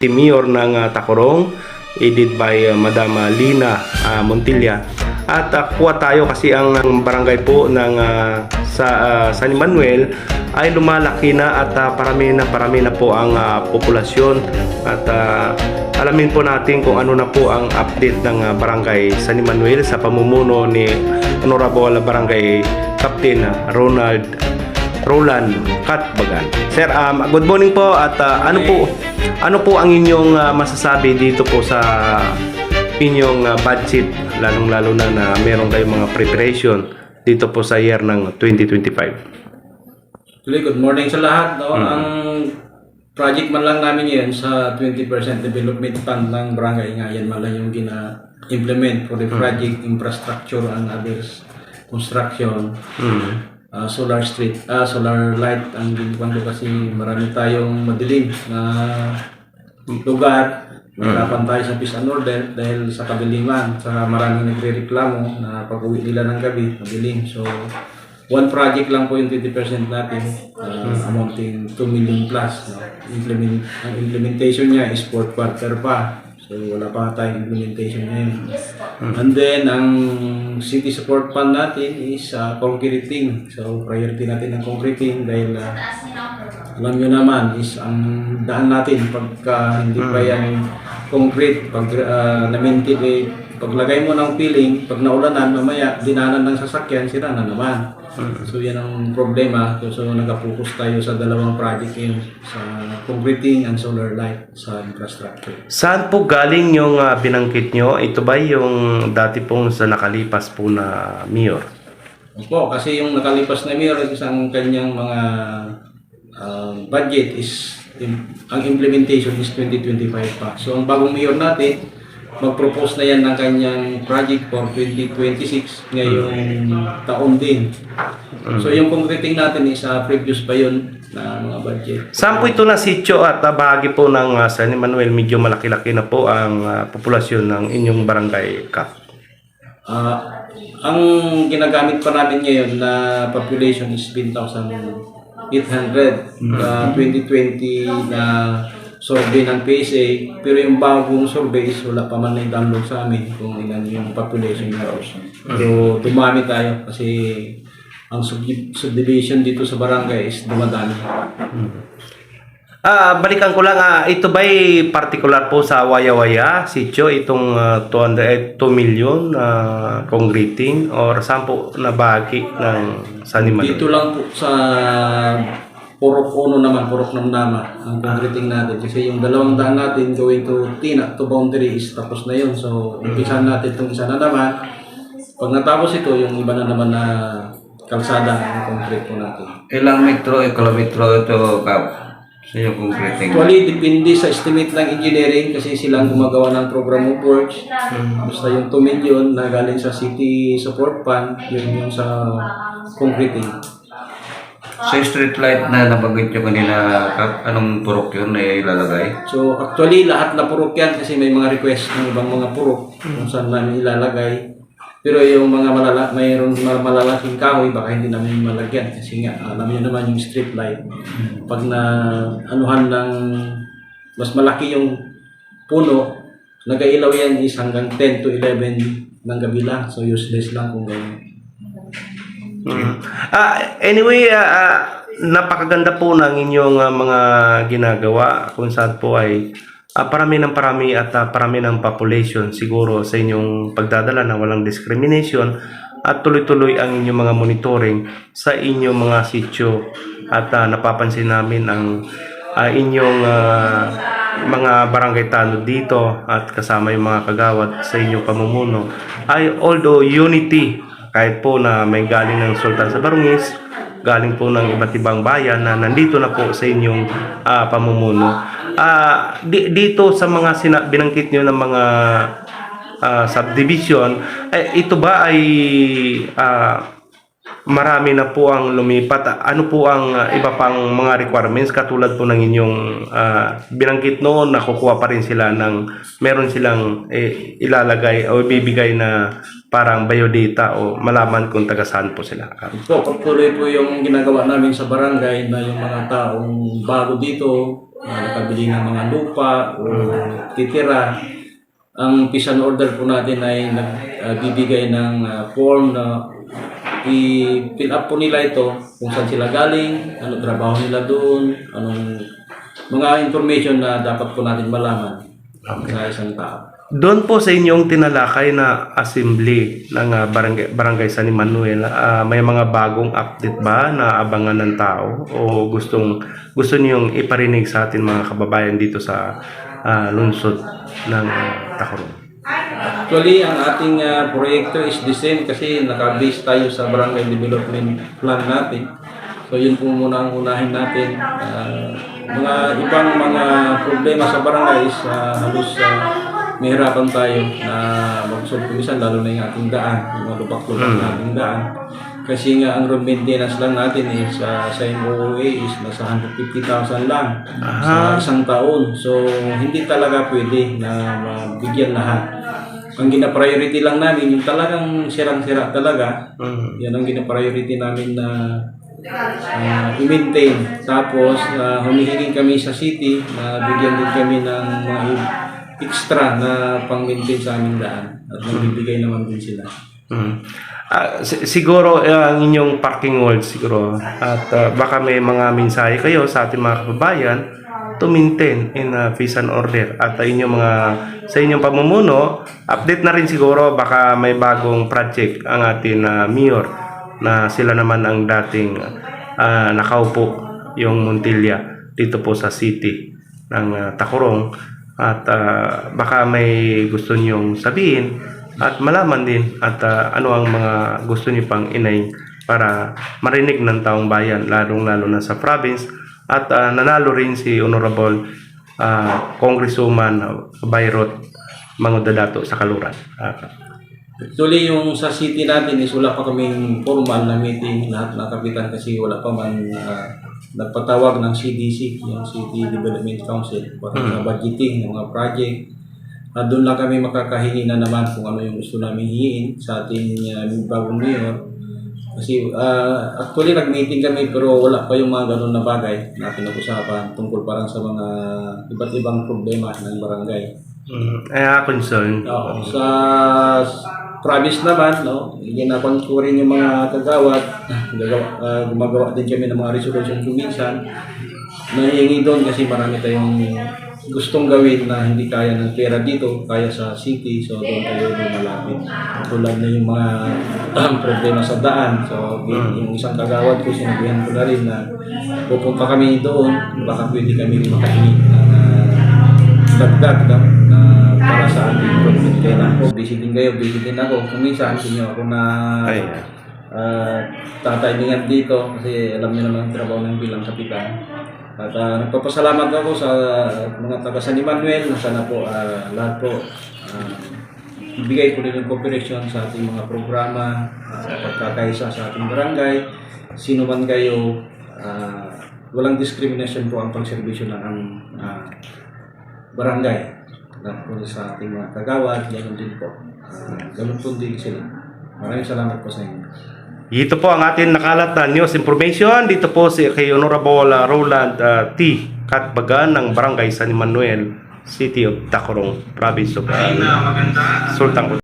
Mayor ng Tacorong, edit by Madam Lina Montilla. At kuha tayo kasi ang barangay po ng San Manuel ay lumalaki na at parami na po ang populasyon. At alamin po natin kung ano na po ang update ng barangay San Manuel sa pamumuno ni Honorable Barangay Captain Roland Katbagan. Sir, good morning po at ano po ang inyong masasabi dito po sa inyong budget, lalong-lalo na meron kayong mga preparation dito po sa year ng 2025? Good morning sa lahat. No? Ang project man lang namin yan sa 20% development fund ng barangay nga, yan man lang yung gina-implement for the project, infrastructure and others, construction. Solar light ang ginagawa ko kasi marami tayong madilim na lugar. Nagkapan tayo sa peace and order dahil sa kadiliman. Saka maraming nagre-reklamo na pag-uwi nila ng gabi, madilim. So, one project lang po yung 20% natin, amounting 2 million plus. No? Ang implementation niya is 4th quarter pa. So, wala pa tayong implementation ngayon. And then, ang city support fund natin is concreting. So, priority natin ang concreting dahil alam nyo naman is ang daan natin pagka hindi pa yan concrete, pag na-maintain, paglagay mo ng peeling, pag naulanan, mamaya dinanan ng sasakyan, sira na naman. So yan ang problema. So nag-focus tayo sa dalawang project yun, sa concreting and solar light sa infrastructure. Saan po galing yung binangkit nyo? Ito ba yung dati pong sa nakalipas po na mayor? Opo, kasi yung nakalipas na mayor, isang kanyang mga budget is ang implementation is 2025 pa. So ang bagong mayor natin, mag-propose na yan ng kanyang project for 2026 ngayong taon din. So yung concreting natin is previous pa yun na mga budget. Saan po ito na sityo at bahagi po ng San Manuel? Medyo malaki-laki na po ang populasyon ng inyong barangay, Kap. Ang ginagamit pa namin ngayon na population is 10,800. 2020 na survey ng PSA, pero yung bagong survey is wala pa man na download sa amin kung ilan yung population natin. So dumami tayo kasi ang subdivision dito sa barangay is dumadami. Balikan ko lang, ito ba'y particular po sa Waya-Waya, sityo, itong 2 million concreting or saan po na bahagi ng San Manuel? Dito lang po sa Purok Uno naman, Purok Namnama ang concreting natin. Kasi yung 200 natin going to Tina, to boundary is tapos na yun. So, umpisahan natin itong isa na naman. Pag natapos ito, yung iba na naman na kalsada ang concrete po natin. Ilang kilometro ito, Kap? Sa yung concreting? Actually, depende sa estimate ng engineering kasi silang gumagawa ng program of works. Basta yung 2 million na galing sa city support fund, yun yung sa concreting. Sa street light na nabanggit nyo kanina, Kap, anong purok yun na ilalagay? So actually, lahat na purok yan kasi may mga request ng ibang mga purok kung saan namin ilalagay. Pero yung mga mayroon malalaking kahoy, baka hindi namin malagyan kasi nga, alam nyo naman yung street light. Pag na anuhan ng mas malaki yung puno, nag-ailaw yan is hanggang 10 to 11 ng gabi lang. So useless lang kung gano'n. Anyway, napakaganda po ng inyong mga ginagawa kung saan po ay parami at parami ng population siguro sa inyong pagdadala na walang discrimination at tuloy-tuloy ang inyong mga monitoring sa inyong mga sityo at napapansin namin ang inyong mga barangay tanod dito at kasama yung mga kagawad sa inyong pamumuno ay although unity kahit po na may galing ng Sultan sa Barangis, galing po ng iba't ibang bayan na nandito na po sa inyong pamumuno. Dito sa mga binangkit nyo ng mga subdivision, ito ba ay marami na po ang lumipat. Ano po ang iba pang mga requirements katulad po ng inyong binanggit noon, nakukuha pa rin sila ng meron silang ilalagay o ibibigay na parang biodata o malaman kung taga saan po sila. Po, patuloy po yung ginagawa namin sa barangay na yung mga taong bago dito, nakabili ng mga lupa o titira. Ang peace and order po natin ay nagbibigay ng form na i-fill up po nila ito kung saan sila galing, ano trabaho nila doon, anong mga information na dapat po natin malaman sa isang tao. Doon po sa inyong tinalakay na assembly ng barangay San Manuel, may mga bagong update ba na abangan ng tao o gusto niyong iparinig sa atin mga kababayan dito sa lungsod ng Tacloban? Actually, ang ating proyekto is the same kasi nakabase tayo sa barangay development plan natin. So yun po muna ang unahin natin. Mga ibang mga problema sa barangay is halos mahirapan tayo na mag-solve minsan, lalo na yung ating daan, yung mga lubak-lubak na ating daan. Kasi nga ang road maintenance lang natin is sa MOA is nasa 150,000 lang sa isang taon. So hindi talaga pwede na mabigyan lahat. Ang gina-priority lang namin yung talagang sirang-sira talaga. Yan ang gina-priority namin na i-maintain. Tapos humihingi kami sa city na bigyan din kami ng mga extra na pang-maintain sa aming daan at nagbibigay naman din sila. Siguro ang inyong parking words siguro at baka may mga mensahe kayo sa ating mga kababayan to maintain in peace and order at inyong mga sa inyong pamumuno. Update na rin siguro, baka may bagong project ang ating mayor na sila naman ang dating nakaupo yung Montilla dito po sa city ng Tacurong at baka may gusto niyong sabihin at malaman din at ano ang mga gusto niyo pang inay para marinig ng taong bayan, lalong-lalo na sa province. At nanalo rin si Honorable Congresswoman Bayrot Mangudadato sa Kaluran. Actually, yung sa city natin is wala pa kaming formal na meeting lahat ng kapitan kasi wala pa man nagpatawag ng CDC, yung City Development Council, para sa budgeting ng mga project. At doon lang kami makakahingi na naman kung ano yung gusto namin hihiin sa ating bagong mayor. Kasi actually nag-meeting kami pero wala pa yung mga ganun na bagay na pinag-usapan tungkol parang sa mga iba't ibang problema ng barangay. Concern. Sa province naman, ginagawa ko rin yung mga kagawad. Gumagawa din kami ng mga resolution kuminsan. Nahihingi doon kasi marami tayong gustong gawin na hindi kaya ng pera dito, kaya sa city, so doon tayo malapit. Tulad na yung mga problema sa daan. So yung isang kagawad ko, sinabihan ko na rin na pupunta kami doon, baka pwede kami makahingi ng dagdag na para sa ating pera. Visitin kayo, visitin ako. Kung minsan, sinyo ako na tatimingan dito kasi alam niyo naman ang trabaho ng bilang kapitan. At nagpapasalamat ako sa mga taga San Manuel na sana po lahat po ibigay po rin yung cooperation sa ating mga programa, pagkakaisa sa ating barangay. Sino man kayo, walang discrimination po ang pagserbisyo ng barangay. At po sa ating mga kagawad, ganoon din po. Ganoon po din sila. Maraming salamat po sa inyo. Ito po ang ating nakalat na news information. Dito po si kay Honorable Roland T. Katbagan ng Barangay San Manuel, City of Tacurong, Province of Sultan.